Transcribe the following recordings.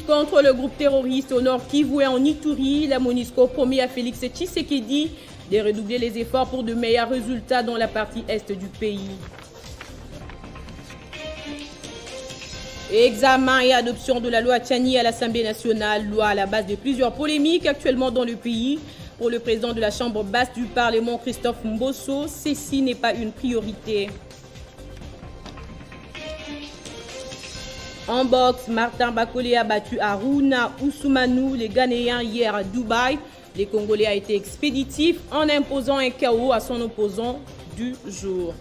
lutte contre le groupe terroriste au nord Kivu et en Ituri, la MONUSCO promet à Félix Tshisekedi de redoubler les efforts pour de meilleurs résultats dans la partie est du pays. Examen et adoption de la loi Tchani à l'Assemblée nationale, loi à la base de plusieurs polémiques actuellement dans le pays. Pour le président de la Chambre basse du Parlement, Christophe Mbosso, ceci n'est pas une priorité. En boxe, Martin Bakolé a battu Aruna Ousmane, les Ghanéens, hier à Dubaï. Le Congolais a été expéditif en imposant un KO à son opposant du jour.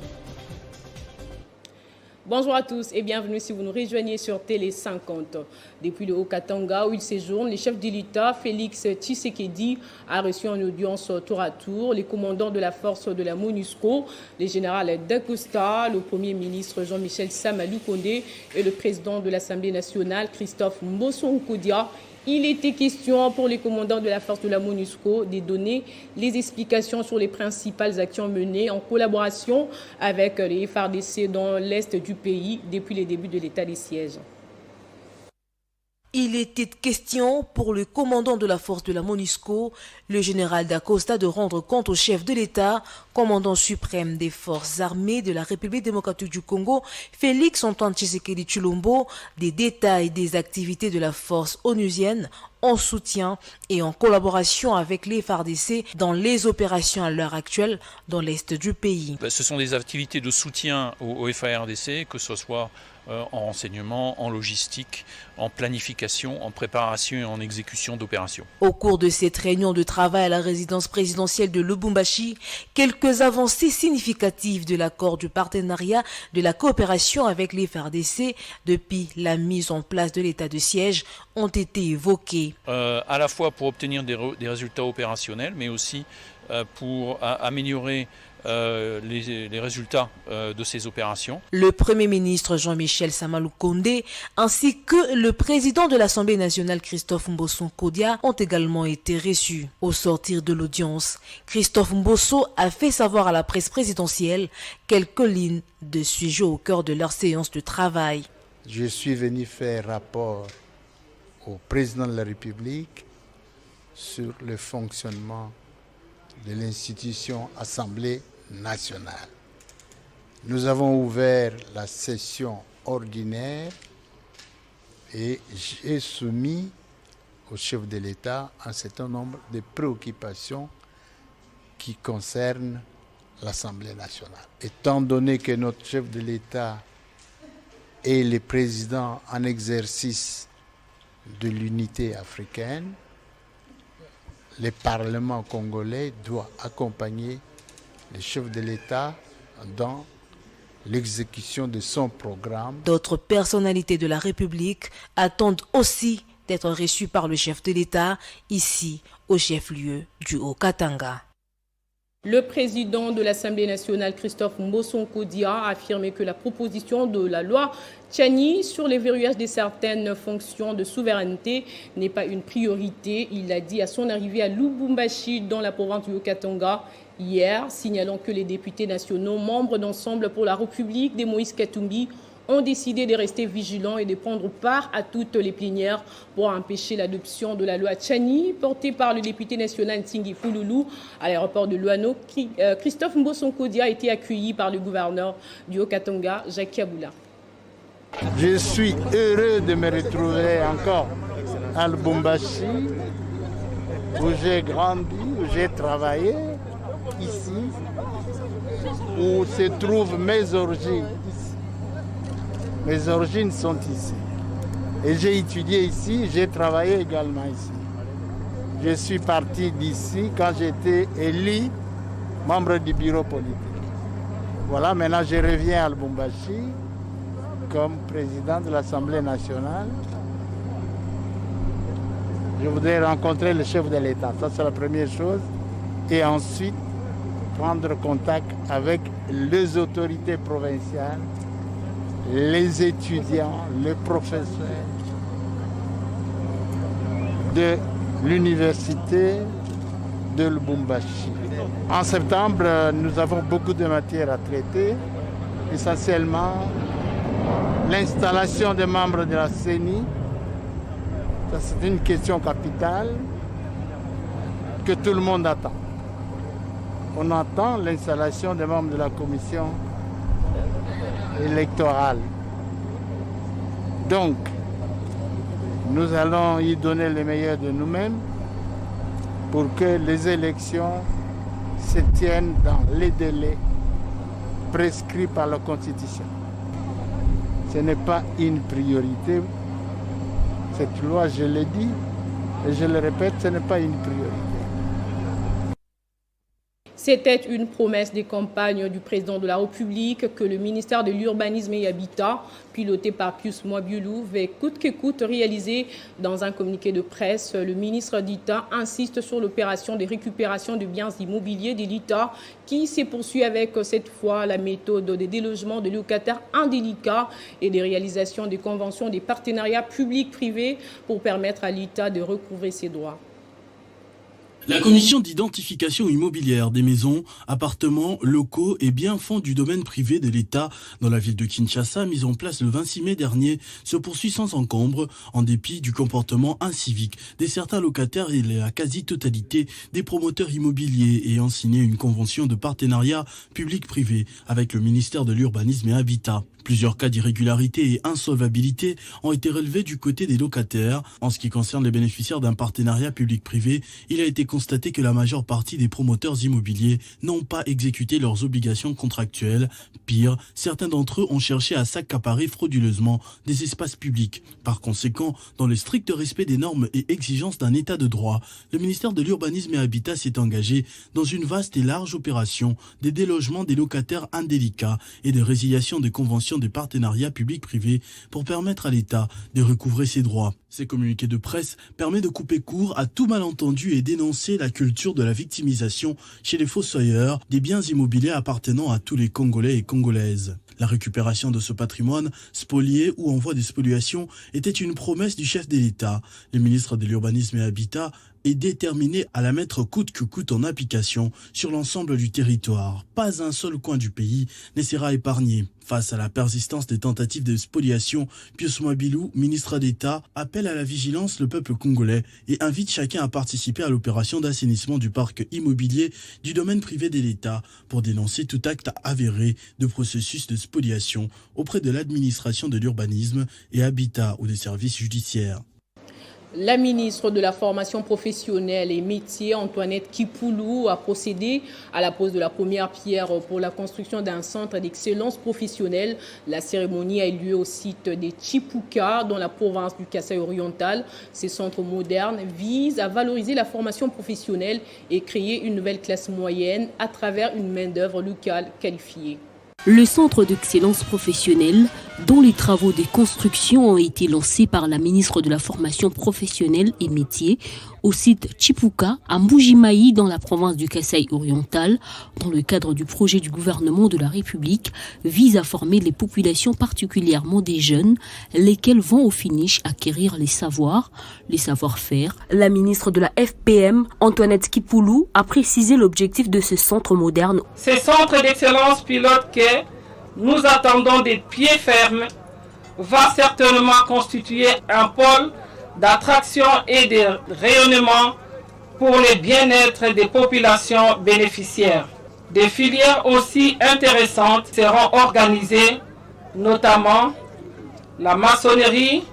Bonjour à tous et bienvenue si vous nous rejoignez sur Télé 50. Depuis le Haut-Katanga où il séjourne, le chef de l'État, Félix Tshisekedi, a reçu en audience tour à tour les commandants de la force de la MONUSCO, le général Dacosta, le Premier ministre Jean-Michel Samalou Kondé et le président de l'Assemblée nationale, Christophe Mbosso Nkodia. Il était question pour les commandants de la force de la MONUSCO de donner les explications sur les principales actions menées en collaboration avec les FARDC dans l'est du pays depuis le début de l'état de siège. Il était question pour le commandant de la force de la MONUSCO, le général Dacosta, de rendre compte au chef de l'État, commandant suprême des forces armées de la République démocratique du Congo, Félix Antoine Tshisekedi Tshilombo, des détails des activités de la force onusienne en soutien et en collaboration avec les FARDC dans les opérations à l'heure actuelle dans l'est du pays. Ce sont des activités de soutien au FARDC, que ce soit en renseignement, en logistique, en planification, en préparation et en exécution d'opérations. Au cours de cette réunion de travail à la résidence présidentielle de Lubumbashi, quelques avancées significatives de l'accord du partenariat de la coopération avec les FARDC depuis la mise en place de l'état de siège ont été évoquées. À la fois pour obtenir des résultats opérationnels, mais aussi pour améliorer les résultats de ces opérations. Le Premier ministre Jean-Michel Samalou Kondé ainsi que le président de l'Assemblée nationale Christophe Mbosso Nkodia ont également été reçus. Au sortir de l'audience, Christophe Mbosso a fait savoir à la presse présidentielle quelques lignes de sujet au cœur de leur séance de travail. Je suis venu faire rapport au président de la République sur le fonctionnement de l'institution Assemblée nationale. Nous avons ouvert la session ordinaire et j'ai soumis au chef de l'État un certain nombre de préoccupations qui concernent l'Assemblée nationale. Étant donné que notre chef de l'État est le président en exercice de l'unité africaine, le Parlement congolais doit accompagner le chef de l'État dans l'exécution de son programme. D'autres personnalités de la République attendent aussi d'être reçues par le chef de l'État ici au chef-lieu du Haut-Katanga. Le président de l'Assemblée nationale, Christophe Mbosso Nkodia, a affirmé que la proposition de la loi Tchani sur les verrouillages de certaines fonctions de souveraineté n'est pas une priorité. Il l'a dit à son arrivée à Lubumbashi, dans la province du Haut-Katanga, hier, signalant que les députés nationaux, membres d'Ensemble pour la République de Moïse Katumbi, ont décidé de rester vigilants et de prendre part à toutes les plénières pour empêcher l'adoption de la loi Tchani portée par le député national Ntingi Pouloulou à l'aéroport de Luano. Christophe Mbosso Nkodia a été accueilli par le gouverneur du Haut-Katanga, Jacques Kaboula. Je suis heureux de me retrouver encore à Lubumbashi, où j'ai grandi, où j'ai travaillé, ici, où se trouvent mes origines. Mes origines sont ici. Et j'ai étudié ici, j'ai travaillé également ici. Je suis parti d'ici quand j'étais élu membre du bureau politique. Voilà, maintenant je reviens à Lubumbashi comme président de l'Assemblée nationale. Je voudrais rencontrer le chef de l'État, ça c'est la première chose. Et ensuite, prendre contact avec les autorités provinciales, les étudiants, les professeurs de l'université de Lubumbashi. En septembre, nous avons beaucoup de matières à traiter, essentiellement l'installation des membres de la CENI, Ça, c'est une question capitale que tout le monde attend. On attend l'installation des membres de la commission électorale. Donc, nous allons y donner le meilleur de nous-mêmes pour que les élections se tiennent dans les délais prescrits par la Constitution. Ce n'est pas une priorité. Cette loi, je l'ai dit, et je le répète, ce n'est pas une priorité. C'était une promesse des campagnes du président de la République que le ministère de l'Urbanisme et Habitat, piloté par Pius Mwabiulu, va coûte que coûte réaliser. Dans un communiqué de presse, le ministre d'État insiste sur l'opération de récupération de biens immobiliers de l'État qui se poursuit avec cette fois la méthode de délogement de locataires indélicats et de réalisation des conventions des partenariats publics-privés pour permettre à l'État de recouvrer ses droits. La commission d'identification immobilière des maisons, appartements, locaux et biens fonds du domaine privé de l'État dans la ville de Kinshasa, mise en place le 26 mai dernier, se poursuit sans encombre en dépit du comportement incivique de certains locataires et la quasi-totalité des promoteurs immobiliers ayant signé une convention de partenariat public-privé avec le ministère de l'Urbanisme et Habitat. Plusieurs cas d'irrégularité et insolvabilité ont été relevés du côté des locataires. En ce qui concerne les bénéficiaires d'un partenariat public-privé, il a été constaté que la majeure partie des promoteurs immobiliers n'ont pas exécuté leurs obligations contractuelles. Pire, certains d'entre eux ont cherché à s'accaparer frauduleusement des espaces publics. Par conséquent, dans le strict respect des normes et exigences d'un état de droit, le ministère de l'Urbanisme et Habitat s'est engagé dans une vaste et large opération de délogement des locataires indélicats et de résiliation des conventions des partenariats publics-privés pour permettre à l'État de recouvrer ses droits. Ces communiqués de presse permettent de couper court à tout malentendu et dénoncer la culture de la victimisation chez les fossoyeurs des biens immobiliers appartenant à tous les Congolais et Congolaises. La récupération de ce patrimoine spolié ou en voie de spoliation était une promesse du chef de l'État. Le ministre de l'Urbanisme et Habitat est déterminé à la mettre coûte que coûte en application sur l'ensemble du territoire. Pas un seul coin du pays ne sera épargné. Face à la persistance des tentatives de spoliation, Pius Mwabiulu, ministre d'État, appelle à la vigilance le peuple congolais et invite chacun à participer à l'opération d'assainissement du parc immobilier du domaine privé de l'État pour dénoncer tout acte avéré de processus de spoliation auprès de l'administration de l'urbanisme et habitat ou des services judiciaires. La ministre de la Formation professionnelle et métiers, Antoinette Kipoulou, a procédé à la pose de la première pierre pour la construction d'un centre d'excellence professionnelle. La cérémonie a eu lieu au site de Chipuka, dans la province du Kasaï oriental. Ces centres modernes visent à valoriser la formation professionnelle et créer une nouvelle classe moyenne à travers une main-d'œuvre locale qualifiée. Le centre d'excellence professionnelle, dont les travaux de construction ont été lancés par la ministre de la Formation professionnelle et métiers au site Chipuka à Mbujimayi dans la province du Kasaï oriental, dans le cadre du projet du gouvernement de la République, vise à former les populations, particulièrement des jeunes, lesquels vont au finish acquérir les savoirs, les savoir-faire. La ministre de la FPM, Antoinette Kipoulou, a précisé l'objectif de ce centre moderne. Ce centre d'excellence pilote que nous attendons des pieds fermes va certainement constituer un pôle d'attraction et de rayonnement pour le bien-être des populations bénéficiaires. Des filières aussi intéressantes seront organisées, notamment la maçonnerie,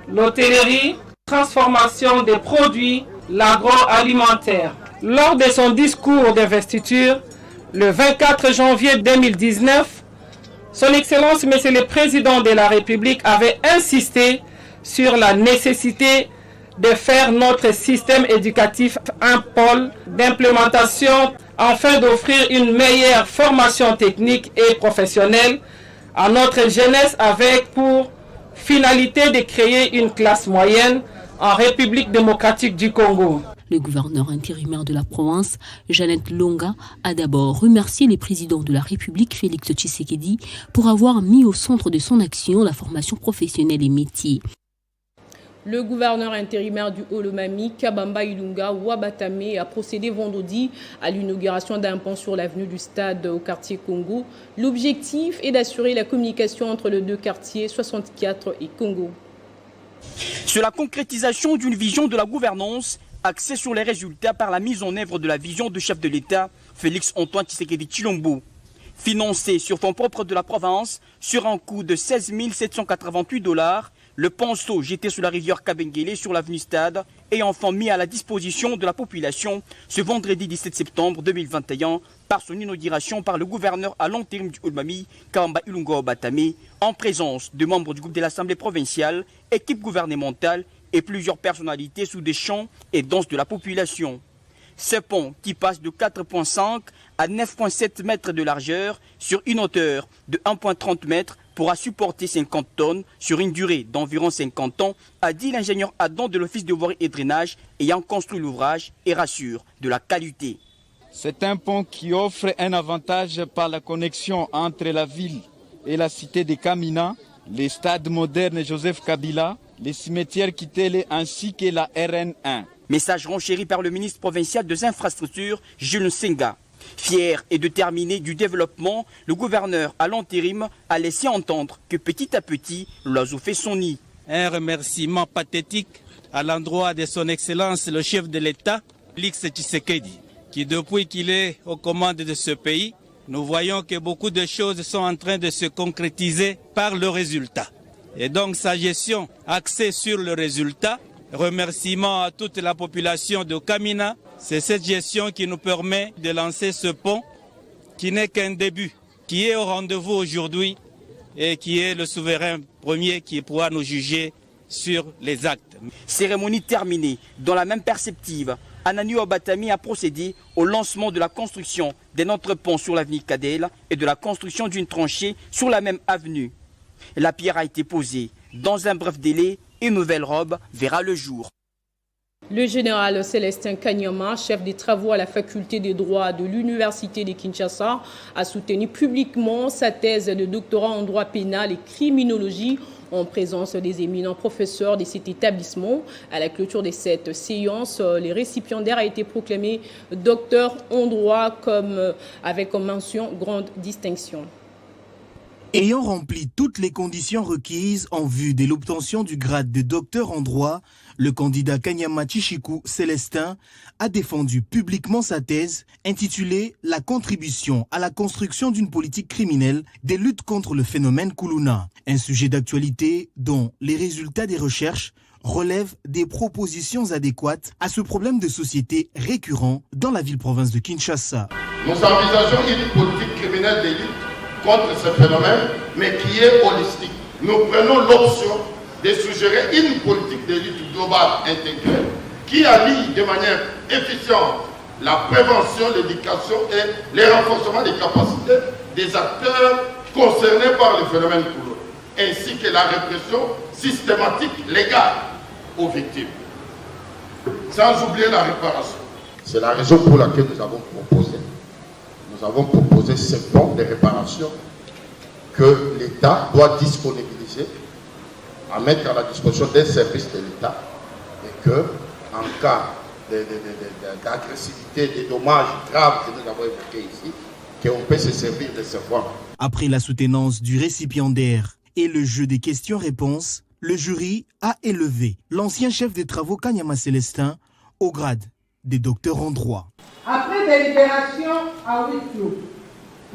l'hôtellerie, transformation des produits, l'agroalimentaire. Lors de son discours d'investiture, le 24 janvier 2019, Son Excellence, Monsieur le Président de la République, avait insisté sur la nécessité de faire notre système éducatif un pôle d'implémentation afin d'offrir une meilleure formation technique et professionnelle à notre jeunesse avec pour finalité de créer une classe moyenne en République démocratique du Congo. Le gouverneur intérimaire de la province, Jeannette Longa, a d'abord remercié les présidents de la République, Félix Tshisekedi, pour avoir mis au centre de son action la formation professionnelle et métiers. Le gouverneur intérimaire du Haut-Lomami, Kabamba Ilunga Wabatame, a procédé vendredi à l'inauguration d'un pont sur l'avenue du Stade au quartier Congo. L'objectif est d'assurer la communication entre les deux quartiers 64 et Congo. sur la concrétisation d'une vision de la gouvernance axée sur les résultats par la mise en œuvre de la vision du chef de l'État, Félix Antoine Tshisekedi Tshilombo. Financé sur fonds propres de la province, sur un coût de 16 788 $, le ponceau jeté sur la rivière Kabengele sur l'avenue Stade est enfin mis à la disposition de la population ce vendredi 17 septembre 2021 par son inauguration par le gouverneur à l'intérim du Olmami, Kamba Ilungo Batame, en présence de membres du groupe de l'Assemblée provinciale, équipe gouvernementale et plusieurs personnalités sous des chants et danses de la population. Ce pont, qui passe de 4,5 à 9,7 mètres de largeur sur une hauteur de 1,30 mètres, pourra supporter 50 tonnes sur une durée d'environ 50 ans, a dit l'ingénieur Adam de l'Office de voirie et drainage ayant construit l'ouvrage et rassure de la qualité. C'est un pont qui offre un avantage par la connexion entre la ville et la cité de Kamina, les stades modernes Joseph Kabila, les cimetières Kitele ainsi que la RN1. Message renchéri par le ministre provincial des infrastructures, Jules Senga. Fier et déterminé du développement, le gouverneur à l'intérim a laissé entendre que petit à petit, l'oiseau fait son nid. Un remerciement pathétique à l'endroit de son Excellence le chef de l'État, Félix Tshisekedi, qui depuis qu'il est aux commandes de ce pays, nous voyons que beaucoup de choses sont en train de se concrétiser par le résultat. Et donc sa gestion axée sur le résultat, remerciement à toute la population de Kamina, c'est cette gestion qui nous permet de lancer ce pont qui n'est qu'un début, qui est au rendez-vous aujourd'hui et qui est le souverain premier qui pourra nous juger sur les actes. Cérémonie terminée. Dans la même perspective, Ananiou Abatami a procédé au lancement de la construction d'un autre pont sur l'avenue Kadel et de la construction d'une tranchée sur la même avenue. La pierre a été posée. Dans un bref délai, une nouvelle robe verra le jour. Le général Célestin Kanyama, chef des travaux à la faculté des droits de l'Université de Kinshasa, a soutenu publiquement sa thèse de doctorat en droit pénal et criminologie en présence des éminents professeurs de cet établissement. À la clôture de cette séance, les récipiendaires a été proclamé docteur en droit avec comme mention grande distinction. Ayant rempli toutes les conditions requises en vue de l'obtention du grade de docteur en droit, le candidat Kanyama Tshishiku Célestin a défendu publiquement sa thèse intitulée « La contribution à la construction d'une politique criminelle des luttes contre le phénomène Kuluna », un sujet d'actualité dont les résultats des recherches relèvent des propositions adéquates à ce problème de société récurrent dans la ville-province de Kinshasa. Nous envisageons une politique criminelle des luttes contre ce phénomène, mais qui est holistique. Nous prenons l'option de suggérer une politique de lutte globale intégrée qui allie de manière efficiente la prévention, l'éducation et le renforcement des capacités des acteurs concernés par le phénomène Kuluna, ainsi que la répression systématique légale aux victimes, sans oublier la réparation. C'est la raison pour laquelle nous avons proposé ce plan de réparation que l'État doit disponibiliser, à mettre à la disposition des services de l'État, et que, en cas d'agressivité, des dommages graves que nous avons évoqués ici, qu'on peut se servir de ce fonds. Après la soutenance du récipiendaire et le jeu des questions-réponses, le jury a élevé l'ancien chef des travaux Kanyama Célestin au grade des docteurs en droit. Après délibération à huis clos,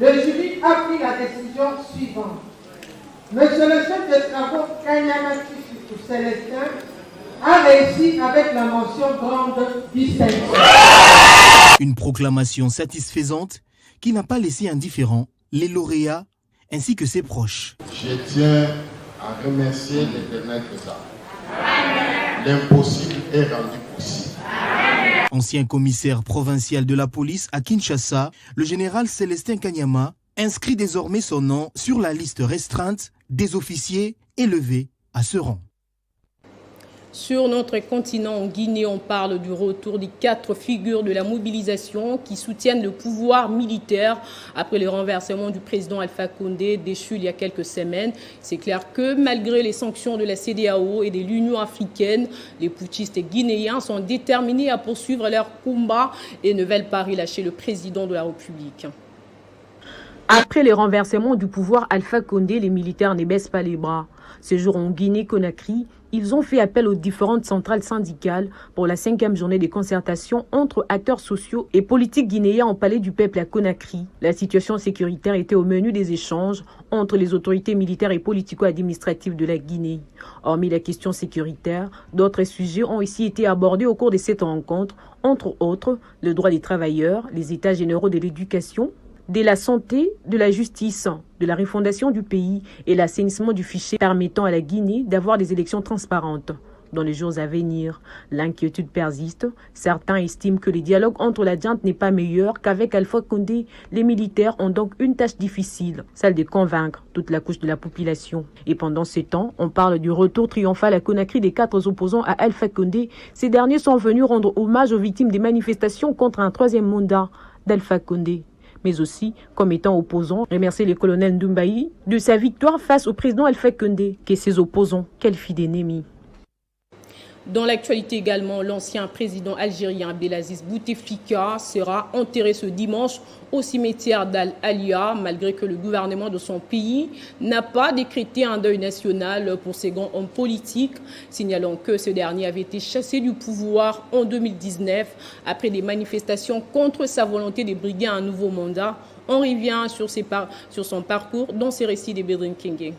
le jury a pris la décision suivante. Monsieur le chef des travaux Kanyama Célestin a réussi avec la mention grande distinction. Une proclamation satisfaisante qui n'a pas laissé indifférents les lauréats ainsi que ses proches. Je tiens à remercier l'Éternel de ça. L'impossible est rendu possible. Ancien commissaire provincial de la police à Kinshasa, le général Célestin Kanyama inscrit désormais son nom sur la liste restreinte des officiers élevés à ce rang. Sur notre continent, en Guinée, on parle du retour des 4 figures de la mobilisation qui soutiennent le pouvoir militaire après le renversement du président Alpha Condé déchu il y a quelques semaines. C'est clair que malgré les sanctions de la CEDEAO et de l'Union africaine, les putschistes guinéens sont déterminés à poursuivre leur combat et ne veulent pas relâcher le président de la République. Après les renversements du pouvoir Alpha Condé, les militaires ne baissent pas les bras. Ce jour en Guinée-Conakry, ils ont fait appel aux différentes centrales syndicales pour la 5e journée de concertation entre acteurs sociaux et politiques guinéens au Palais du Peuple à Conakry. La situation sécuritaire était au menu des échanges entre les autorités militaires et politico-administratives de la Guinée. Hormis la question sécuritaire, d'autres sujets ont ici été abordés au cours de cette rencontre, entre autres le droit des travailleurs, les états généraux de l'éducation, de la santé, de la justice, de la refondation du pays et l'assainissement du fichier permettant à la Guinée d'avoir des élections transparentes. Dans les jours à venir, l'inquiétude persiste. Certains estiment que le dialogue entre la junte n'est pas meilleur qu'avec Alpha Condé. Les militaires ont donc une tâche difficile, celle de convaincre toute la couche de la population. Et pendant ce temps, on parle du retour triomphal à Conakry des 4 opposants à Alpha Condé. Ces derniers sont venus rendre hommage aux victimes des manifestations contre un 3e mandat d'Alpha Condé, mais aussi, comme étant opposant, remercier le colonel Ndumbayi de sa victoire face au président Alpha Condé, que ses opposants qualifient d'ennemis. Dans l'actualité également, l'ancien président algérien Abdelaziz Bouteflika sera enterré ce dimanche au cimetière d'Al-Alia, malgré que le gouvernement de son pays n'a pas décrété un deuil national pour ses grands hommes politiques, signalant que ce dernier avait été chassé du pouvoir en 2019 après des manifestations contre sa volonté de briguer un nouveau mandat. On revient sur son parcours dans ses récits de Bedrin Kenge.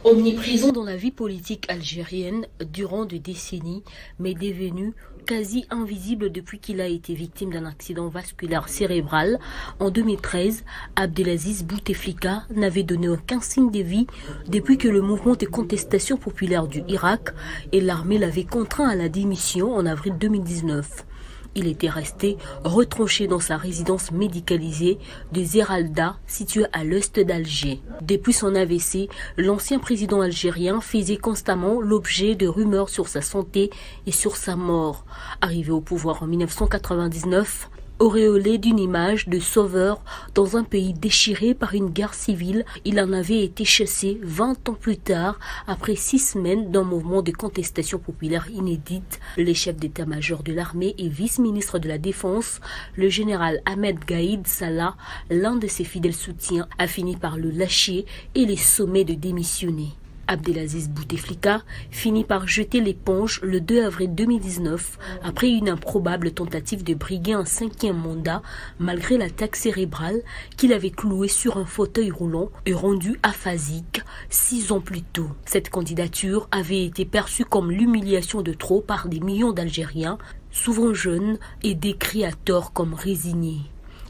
Omniprésent dans la vie politique algérienne durant des décennies, mais devenu quasi invisible depuis qu'il a été victime d'un accident vasculaire cérébral, en 2013, Abdelaziz Bouteflika n'avait donné aucun signe de vie depuis que le mouvement de contestation populaire du Irak et l'armée l'avaient contraint à la démission en avril 2019. Il était resté retranché dans sa résidence médicalisée de Zeralda, située à l'est d'Alger. Depuis son AVC, l'ancien président algérien faisait constamment l'objet de rumeurs sur sa santé et sur sa mort. Arrivé au pouvoir en 1999, auréolé d'une image de sauveur dans un pays déchiré par une guerre civile, il en avait été chassé 20 ans plus tard, après 6 semaines d'un mouvement de contestation populaire inédite. Le chef d'état-major de l'armée et vice-ministre de la Défense, le général Ahmed Gaïd Salah, l'un de ses fidèles soutiens, a fini par le lâcher et les sommer de démissionner. Abdelaziz Bouteflika finit par jeter l'éponge le 2 avril 2019 après une improbable tentative de briguer un 5e mandat malgré l'attaque cérébrale qu'il avait clouée sur un fauteuil roulant et rendu aphasique 6 ans plus tôt. Cette candidature avait été perçue comme l'humiliation de trop par des millions d'Algériens, souvent jeunes et décrits à tort comme résignés.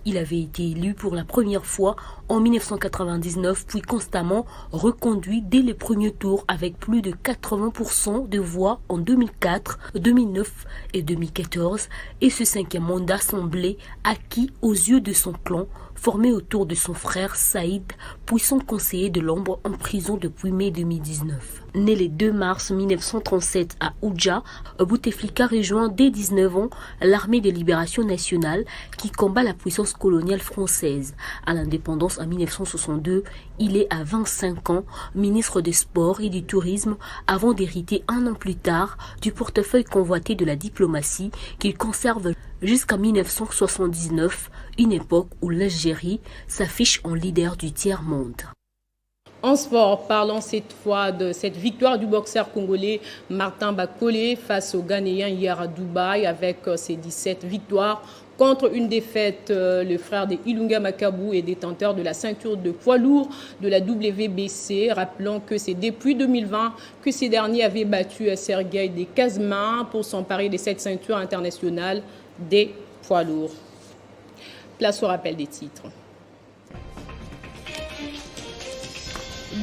Il avait été élu pour la première fois en 1999, puis constamment reconduit dès les premiers tours avec plus de 80% de voix en 2004, 2009 et 2014. Et ce 5e mandat semblait acquis aux yeux de son clan, formé autour de son frère Saïd, puissant conseiller de l'ombre en prison depuis mai 2019. Né le 2 mars 1937 à Oudja, Bouteflika rejoint dès 19 ans l'armée de libération nationale qui combat la puissance coloniale française. À l'indépendance en 1962, il est à 25 ans ministre des Sports et du Tourisme avant d'hériter 1 an plus tard du portefeuille convoité de la diplomatie qu'il conserve jusqu'en 1979, une époque où l'Algérie s'affiche en leader du tiers-monde. En sport, parlons cette fois de cette victoire du boxeur congolais Martin Bakole face aux Ghanéens hier à Dubaï avec ses 17 victoires. Contre une défaite, le frère de Ilunga Makabu est détenteur de la ceinture de poids lourd de la WBC. Rappelons que c'est depuis 2020 que ces derniers avaient battu Sergueï de Kazma pour s'emparer de cette ceinture internationale des poids lourds. Place au rappel des titres.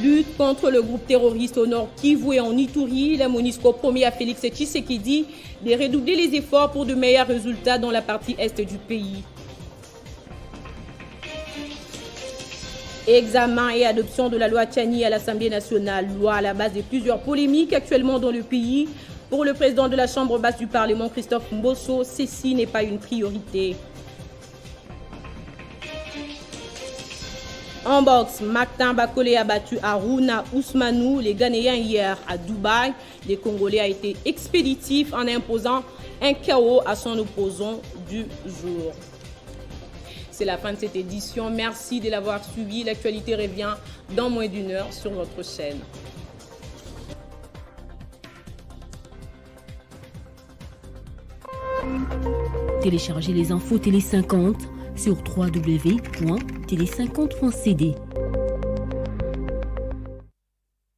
Lutte contre le groupe terroriste au nord Kivu et en Ituri, la MONUSCO promet à Félix Tshisekedi de redoubler les efforts pour de meilleurs résultats dans la partie est du pays. Examen et adoption de la loi Tchani à l'Assemblée nationale, loi à la base de plusieurs polémiques actuellement dans le pays. Pour le président de la Chambre basse du Parlement, Christophe Mbosso, ceci n'est pas une priorité. En boxe, Martin Bakole a battu Haruna Ousmanou, les Ghanéens hier à Dubaï. Les Congolais a été expéditif en imposant un KO à son opposant du jour. C'est la fin de cette édition. Merci de l'avoir suivi. L'actualité revient dans moins d'une heure sur notre chaîne. Téléchargez les infos Télé 50 sur www.télé50.cd.